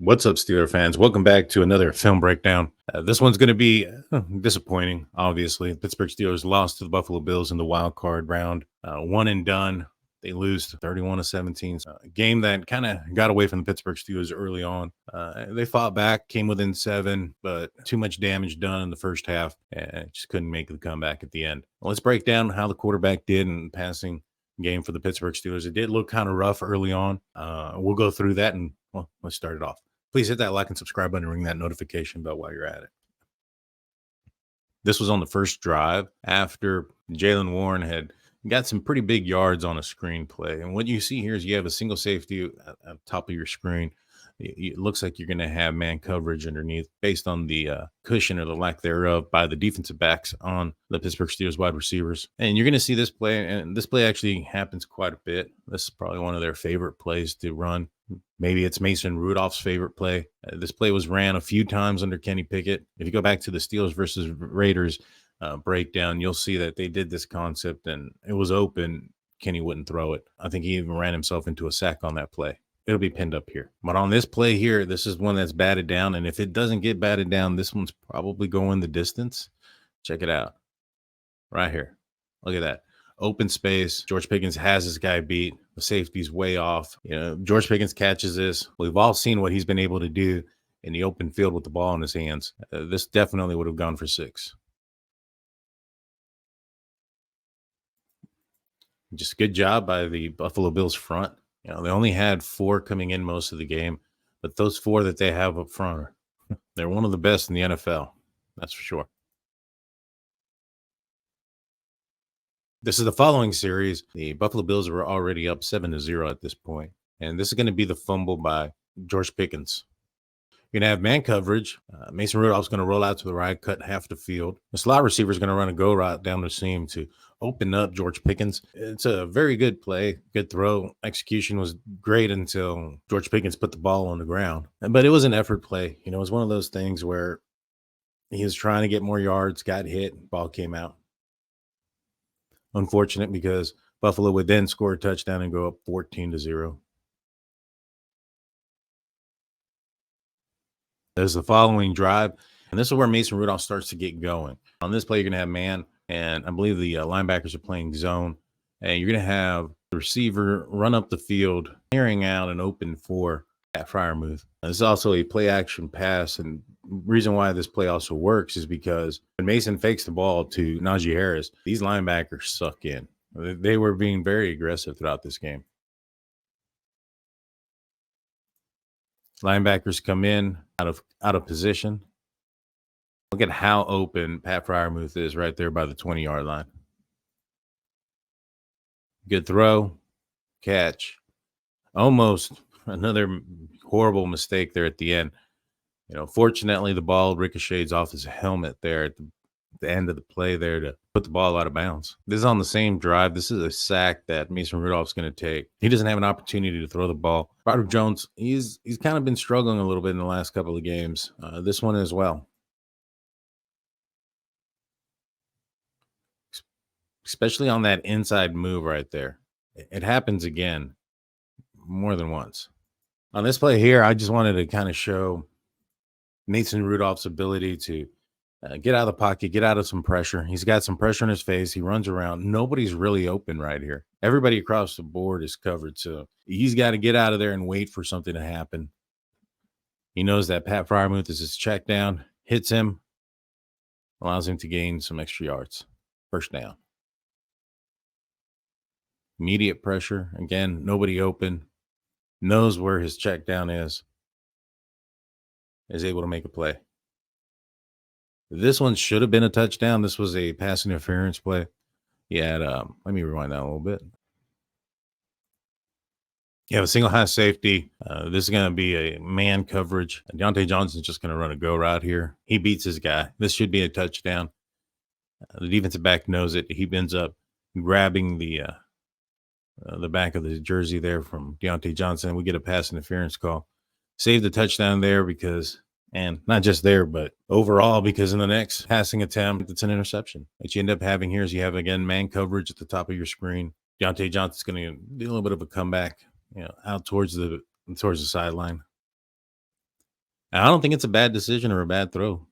What's up, Steeler fans? Welcome back to another film breakdown. This one's going to be disappointing, obviously. Pittsburgh Steelers lost to the Buffalo Bills in the wild card round. One and done. They lose 31-17. A game that kind of got away from the Pittsburgh Steelers early on. They fought back, came within 7, but too much damage done in the first half. And just couldn't make the comeback at the end. Let's break down how the quarterback did in passing game for the Pittsburgh Steelers. It did look kind of rough early on. We'll go through that and let's start it off. Please hit that like and subscribe button and ring that notification bell while you're at it. This was on the first drive after Jaylen Warren had got some pretty big yards on a screenplay. And what you see here is you have a single safety at the top of your screen. It looks like you're going to have man coverage underneath based on the cushion or the lack thereof by the defensive backs on the Pittsburgh Steelers wide receivers. And you're going to see this play, and this play actually happens quite a bit. This is probably one of their favorite plays to run. Maybe it's Mason Rudolph's favorite play. This play was ran a few times under Kenny Pickett. If you go back to the Steelers versus Raiders breakdown, you'll see that they did this concept and it was open. Kenny wouldn't throw it. I think he even ran himself into a sack on that play. It'll be pinned up here. But on this play here, this is one that's batted down. And if it doesn't get batted down, this one's probably going the distance. Check it out. Right here. Look at that. Open space. George Pickens has this guy beat. The safety's way off. George Pickens catches this. We've all seen what he's been able to do in the open field with the ball in his hands. This definitely would have gone for 6. Just good job by the Buffalo Bills front. They only had 4 coming in most of the game, but those 4 that they have up front, they're one of the best in the NFL. That's for sure. This is the following series. The Buffalo Bills were already up 7-0 at this point, and this is going to be the fumble by George Pickens. You're going to have man coverage. Mason Rudolph's going to roll out to the right, cut half the field. The slot receiver is going to run a go route down the seam to open up George Pickens. It's a very good play, good throw. Execution was great until George Pickens put the ball on the ground. But it was an effort play. It was one of those things where he was trying to get more yards, got hit, ball came out. Unfortunate because Buffalo would then score a touchdown and go up 14-0. There's the following drive, and this is where Mason Rudolph starts to get going. On this play, you're going to have man, and I believe the linebackers are playing zone, and you're going to have the receiver run up the field, clearing out an open for Pat Freiermuth. This is also a play-action pass, and the reason why this play also works is because when Mason fakes the ball to Najee Harris, these linebackers suck in. They were being very aggressive throughout this game. Linebackers come in out of position. Look at how open Pat Freiermuth is right there by the 20-yard line. Good throw, catch. Almost another horrible mistake there at the end. Fortunately, the ball ricochets off his helmet there at the end of the play there to put the ball out of bounds. This is on the same drive. This is a sack that Mason Rudolph's going to take. He doesn't have an opportunity to throw the ball. Roderick Jones, he's kind of been struggling a little bit in the last couple of games. This one as well. Especially on that inside move right there. It happens again more than once. On this play here, I just wanted to kind of show Mason Rudolph's ability to get out of the pocket, get out of some pressure. He's got some pressure in his face. He runs around. Nobody's really open right here. Everybody across the board is covered. So he's got to get out of there and wait for something to happen. He knows that Pat Freiermuth is his check down, hits him, allows him to gain some extra yards. First down. Immediate pressure. Again, nobody open. Knows where his check down is able to make a play. This one should have been a touchdown. This was a pass interference play. Let me rewind that a little bit. You have a single high safety. This is going to be a man coverage. Deontay Johnson's just going to run a go route here. He beats his guy. This should be a touchdown. The defensive back knows it. He ends up grabbing the back of the jersey there from Deontay Johnson. We get a pass interference call. Save the touchdown there and not just there, but overall, because in the next passing attempt, it's an interception. What you end up having here is you have, again, man coverage at the top of your screen. Deontay Johnson's going to do a little bit of a comeback, out towards the sideline. And I don't think it's a bad decision or a bad throw.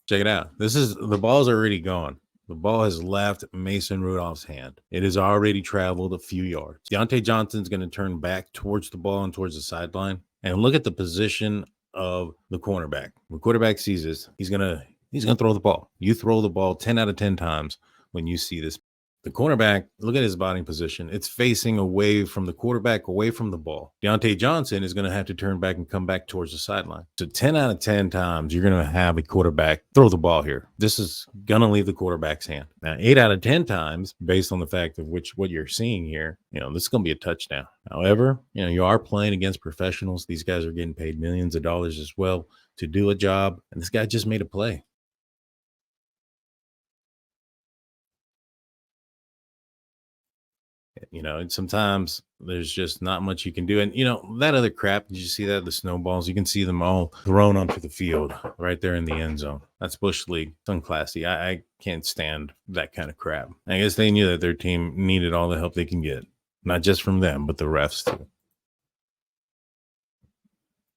Check it out. This is the ball's already gone. The ball has left Mason Rudolph's hand. It has already traveled a few yards. Deontay Johnson's going to turn back towards the ball and towards the sideline. And look at the position of the cornerback. When the quarterback sees this, he's gonna throw the ball. You throw the ball 10 out of 10 times when you see this. The cornerback, look at his body position. It's facing away from the quarterback, away from the ball. Deontay Johnson is going to have to turn back and come back towards the sideline. So 10 out of 10 times, you're going to have a quarterback throw the ball here. This is going to leave the quarterback's hand. Now, 8 out of 10 times, based on the fact of what you're seeing here, this is going to be a touchdown. However, you are playing against professionals. These guys are getting paid millions of dollars as well to do a job. And this guy just made a play. And sometimes there's just not much you can do. And, that other crap, did you see that? The snowballs, you can see them all thrown onto the field right there in the end zone. That's Bush League. It's unclassy. I can't stand that kind of crap. I guess they knew that their team needed all the help they can get, not just from them, but the refs too.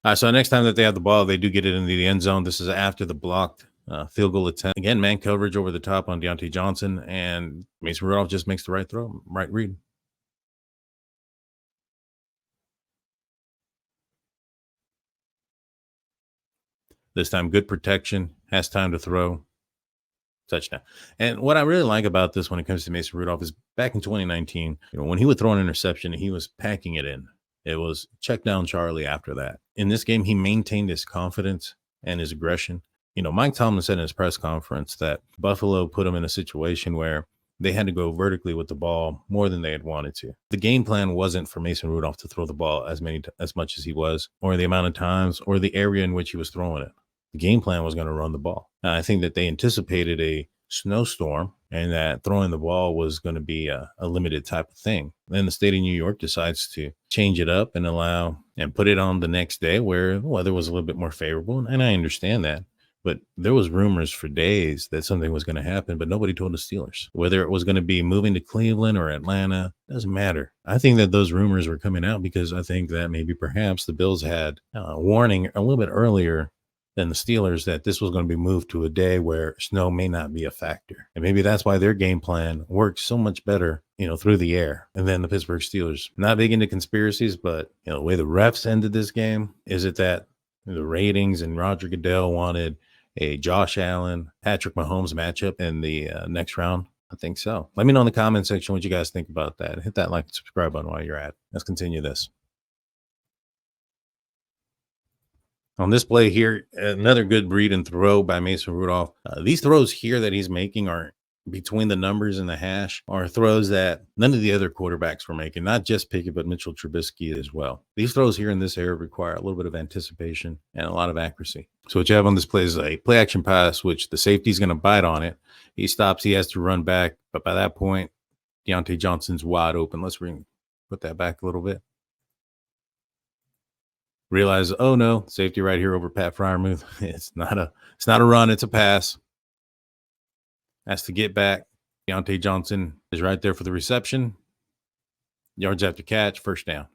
All right, so next time that they have the ball, they do get it into the end zone. This is after the blocked field goal attempt. Again, man coverage over the top on Deontay Johnson, and Mason Rudolph just makes the right throw, right read. This time, good protection, has time to throw, touchdown. And what I really like about this when it comes to Mason Rudolph is back in 2019, when he would throw an interception, he was packing it in. It was check down Charlie after that. In this game, he maintained his confidence and his aggression. Mike Tomlin said in his press conference that Buffalo put him in a situation where they had to go vertically with the ball more than they had wanted to. The game plan wasn't for Mason Rudolph to throw the ball as much as he was, or the amount of times, or the area in which he was throwing it. The game plan was going to run the ball. Now, I think that they anticipated a snowstorm and that throwing the ball was going to be a limited type of thing. Then the state of New York decides to change it up and allow and put it on the next day where the weather was a little bit more favorable. And I understand that. But there was rumors for days that something was going to happen, but nobody told the Steelers. Whether it was going to be moving to Cleveland or Atlanta, doesn't matter. I think that those rumors were coming out because I think that maybe perhaps the Bills had a warning a little bit earlier than the Steelers that this was going to be moved to a day where snow may not be a factor. And maybe that's why their game plan works so much better, through the air. And then the Pittsburgh Steelers, not big into conspiracies, but the way the refs ended this game, is it that the ratings and Roger Goodell wanted a Josh Allen, Patrick Mahomes matchup in the next round? I think so. Let me know in the comment section what you guys think about that. Hit that like and subscribe button while you're at it. Let's continue this. On this play here, another good read and throw by Mason Rudolph. These throws here that he's making are between the numbers and the hash, are throws that none of the other quarterbacks were making, not just Pickett, but Mitchell Trubisky as well. These throws here in this area require a little bit of anticipation and a lot of accuracy. So what you have on this play is a play action pass, which the safety's going to bite on it. He stops, he has to run back. But by that point, Deontay Johnson's wide open. Let's put that back a little bit. Realize, oh no, safety right here over Pat Freiermuth. It's not a run, it's a pass. Has to get back. Deontay Johnson is right there for the reception. Yards after catch, first down.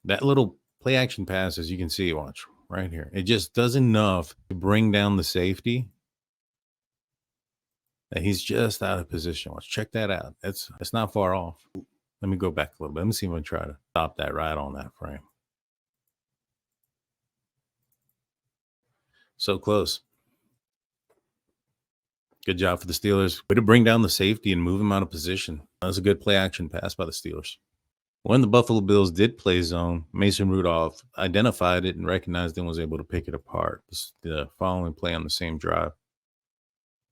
That little play action pass, as you can see, watch right here. It just does enough to bring down the safety that he's just out of position. Watch, check that out. It's not far off. Let me go back a little bit. Let me see if I can try to stop that right on that frame. So close. Good job for the Steelers. Way to bring down the safety and move him out of position. That was a good play action pass by the Steelers. When the Buffalo Bills did play zone, Mason Rudolph identified it and recognized it and was able to pick it apart. The following play on the same drive.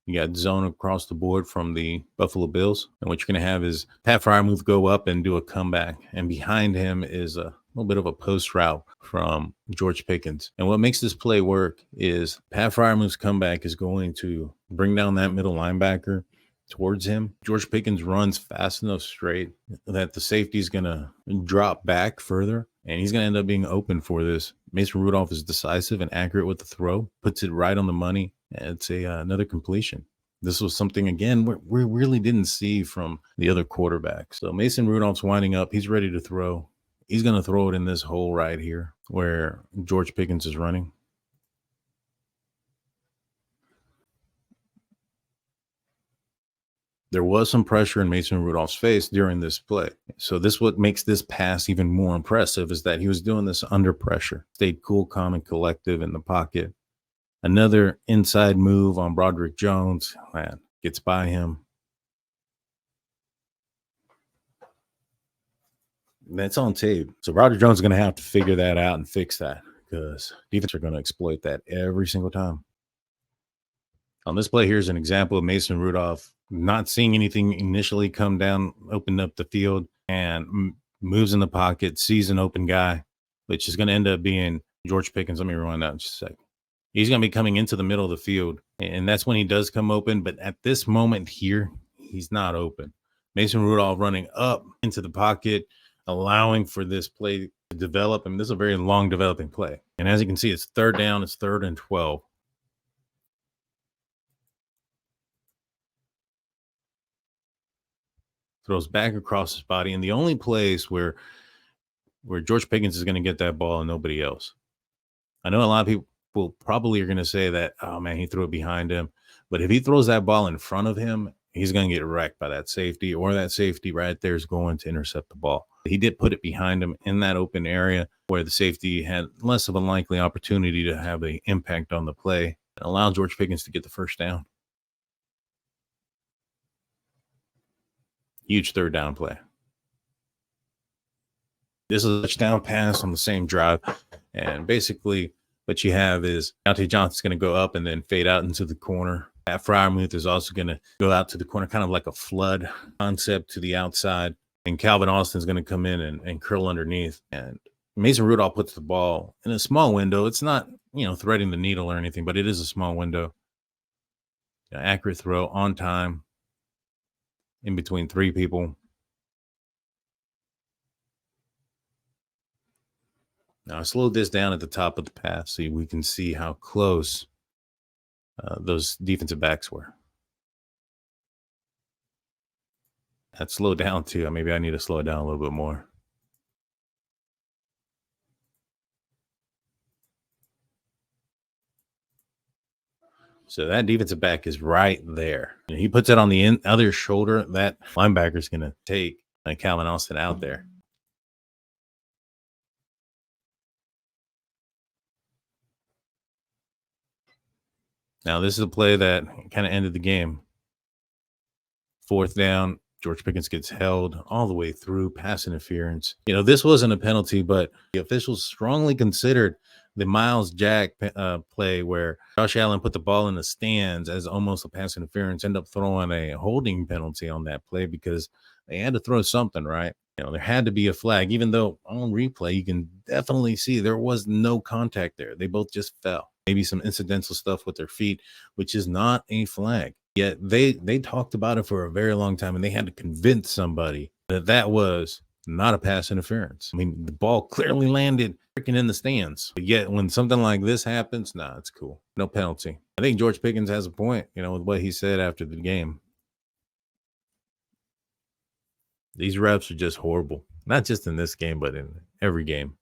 You got zone across the board from the Buffalo Bills. And what you're going to have is Pat Freiermuth go up and do a comeback. And behind him is a little bit of a post route from George Pickens. And what makes this play work is Pat Freiermuth's comeback is going to bring down that middle linebacker towards him. George Pickens runs fast enough straight that the safety is going to drop back further. And he's going to end up being open for this. Mason Rudolph is decisive and accurate with the throw, puts it right on the money. It's another completion. This was something, again, we really didn't see from the other quarterbacks. So Mason Rudolph's winding up. He's ready to throw. He's going to throw it in this hole right here where George Pickens is running. There was some pressure in Mason Rudolph's face during this play. So this what makes this pass even more impressive is that he was doing this under pressure. Stayed cool, calm, and collective in the pocket. Another inside move on Broderick Jones. Man, gets by him. That's on tape. So Broderick Jones is going to have to figure that out and fix that because defense are going to exploit that every single time. On this play, here's an example of Mason Rudolph not seeing anything initially come down, open up the field, and moves in the pocket, sees an open guy, which is going to end up being George Pickens. Let me rewind that in just a second. He's going to be coming into the middle of the field, and that's when he does come open. But at this moment here, he's not open. Mason Rudolph running up into the pocket, allowing for this play to develop. And this is a very long developing play. And as you can see, it's third down. It's 3rd and 12. Throws back across his body. And the only place where George Pickens is going to get that ball and nobody else. I know a lot of people probably are going to say that, oh, man, he threw it behind him. But if he throws that ball in front of him, he's going to get wrecked by that safety, or that safety right there is going to intercept the ball. He did put it behind him in that open area where the safety had less of a likely opportunity to have an impact on the play and allow George Pickens to get the first down. Huge 3rd down play. This is a touchdown pass on the same drive. And basically what you have is Deontay Johnson's going to go up and then fade out into the corner. Pat Fryermuth is also going to go out to the corner, kind of like a flood concept to the outside. And Calvin Austin's going to come in and curl underneath. And Mason Rudolph puts the ball in a small window. It's not, threading the needle or anything, but it is a small window. Accurate throw on time in between 3 people. Now I slowed this down at the top of the pass so we can see how close those defensive backs were. That slowed down too. Maybe I need to slow it down a little bit more. So that defensive back is right there. And he puts it on the other shoulder. That linebacker is going to take Calvin Austin out there. Now, this is a play that kind of ended the game. 4th down. George Pickens gets held all the way through, pass interference. This wasn't a penalty, but the officials strongly considered the Miles Jack play where Josh Allen put the ball in the stands as almost a pass interference, end up throwing a holding penalty on that play because they had to throw something, right? There had to be a flag, even though on replay, you can definitely see there was no contact there. They both just fell. Maybe some incidental stuff with their feet, which is not a flag. Yet they talked about it for a very long time, and they had to convince somebody that was not a pass interference. The ball clearly landed freaking in the stands. But yet when something like this happens, it's cool. No penalty. I think George Pickens has a point, with what he said after the game. These refs are just horrible. Not just in this game, but in every game.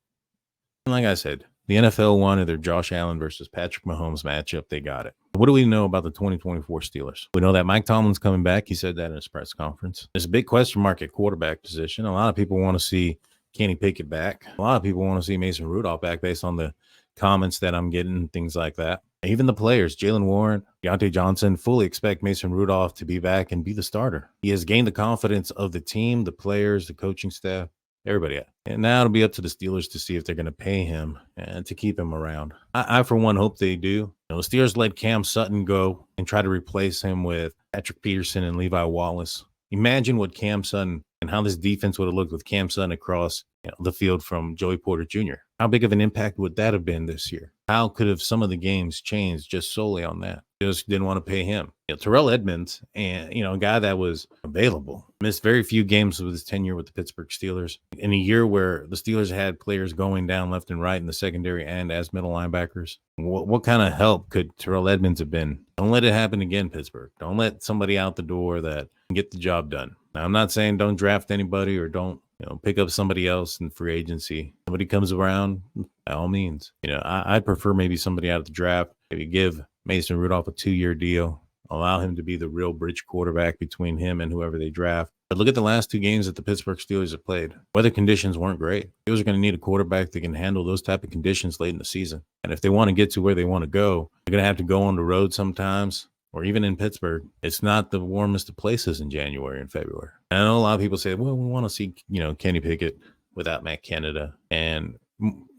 And like I said, the NFL wanted their Josh Allen versus Patrick Mahomes matchup. They got it. What do we know about the 2024 Steelers? We know that Mike Tomlin's coming back. He said that in his press conference. There's a big question mark at quarterback position. A lot of people want to see Kenny Pickett back. A lot of people want to see Mason Rudolph back based on the comments that I'm getting, things like that. Even the players, Jaylen Warren, Deontay Johnson, fully expect Mason Rudolph to be back and be the starter. He has gained the confidence of the team, the players, the coaching staff, everybody. And now it'll be up to the Steelers to see if they're going to pay him and to keep him around. I for one, hope they do. The Steelers let Cam Sutton go and try to replace him with Patrick Peterson and Levi Wallace. Imagine what Cam Sutton and how this defense would have looked with Cam Sutton across the field from Joey Porter Jr. How big of an impact would that have been this year? How could have some of the games changed just solely on that? Just didn't want to pay him. Terrell Edmonds, and a guy that was available, missed very few games with his tenure with the Pittsburgh Steelers in a year where the Steelers had players going down left and right in the secondary and as middle linebackers. What kind of help could Terrell Edmonds have been? Don't let it happen again, Pittsburgh. Don't let somebody out the door that can get the job done. Now, I'm not saying don't draft anybody or don't pick up somebody else in free agency. Somebody comes around, by all means. I'd prefer maybe somebody out of the draft. Maybe give Mason Rudolph a 2-year deal. Allow him to be the real bridge quarterback between him and whoever they draft. But look at the last 2 games that the Pittsburgh Steelers have played. Weather conditions weren't great. Steelers are going to need a quarterback that can handle those type of conditions late in the season. And if they want to get to where they want to go, they're going to have to go on the road sometimes, or even in Pittsburgh. It's not the warmest of places in January and February. And I know a lot of people say, well, we want to see, Kenny Pickett without Matt Canada. And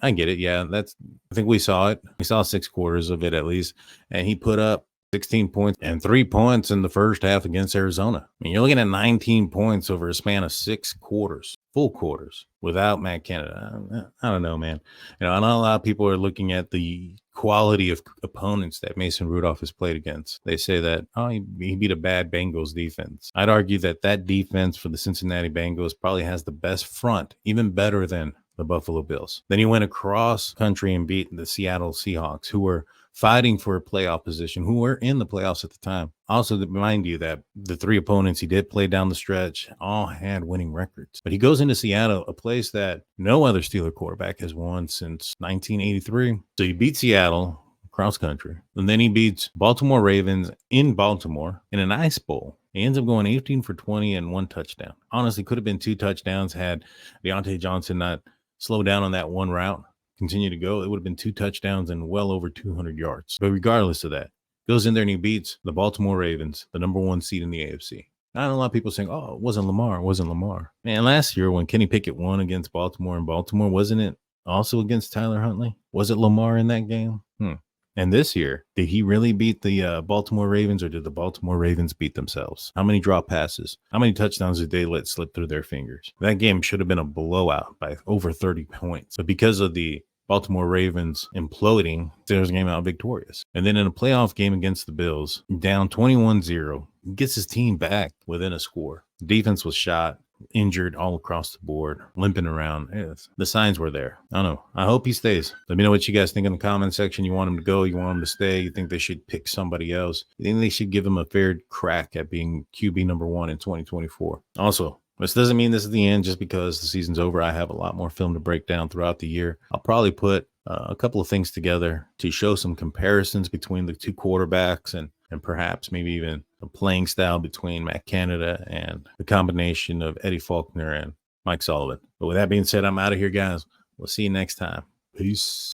I get it. Yeah, I think we saw it. We saw 6 quarters of it at least. And he put up 16 points and 3 points in the first half against Arizona. I mean, you're looking at 19 points over a span of 6 quarters, full quarters, without Matt Canada. I don't know, man. I know a lot of people are looking at the quality of opponents that Mason Rudolph has played against. They say that, he beat a bad Bengals defense. I'd argue that defense for the Cincinnati Bengals probably has the best front, even better than the Buffalo Bills. Then he went across country and beat the Seattle Seahawks, who were fighting for a playoff position, who were in the playoffs at the time. Also, to remind you that the 3 opponents he did play down the stretch all had winning records. But he goes into Seattle, a place that no other Steeler quarterback has won since 1983. So he beat Seattle cross country, and then he beats Baltimore Ravens in Baltimore in an ice bowl. He ends up going 18 for 20 and 1 touchdown. Honestly, could have been 2 touchdowns had Deontay Johnson not slowed down on that one route. Continue to go, it would have been 2 touchdowns and well over 200 yards. But regardless of that, goes in there and he beats the Baltimore Ravens, the number 1 seed in the AFC. I know a lot of people saying, it wasn't Lamar. Man, last year when Kenny Pickett won against Baltimore in Baltimore, wasn't it also against Tyler Huntley? Was it Lamar in that game? And this year, did he really beat the Baltimore Ravens, or did the Baltimore Ravens beat themselves? How many drop passes? How many touchdowns did they let slip through their fingers? That game should have been a blowout by over 30 points. But because of the Baltimore Ravens imploding, Steelers came out victorious. And then in a playoff game against the Bills, down 21-0, gets his team back within a score. The defense was shot, injured all across the board, limping around. The signs were there. I don't know. I hope he stays. Let me know what you guys think in the comment section. You want him to go? You want him to stay? You think they should pick somebody else? You think they should give him a fair crack at being QB number 1 in 2024? Also, this doesn't mean this is the end just because the season's over. I have a lot more film to break down throughout the year. I'll probably put a couple of things together to show some comparisons between the 2 quarterbacks and perhaps maybe even a playing style between Matt Canada and the combination of Eddie Faulkner and Mike Sullivan. But with that being said, I'm out of here, guys. We'll see you next time. Peace.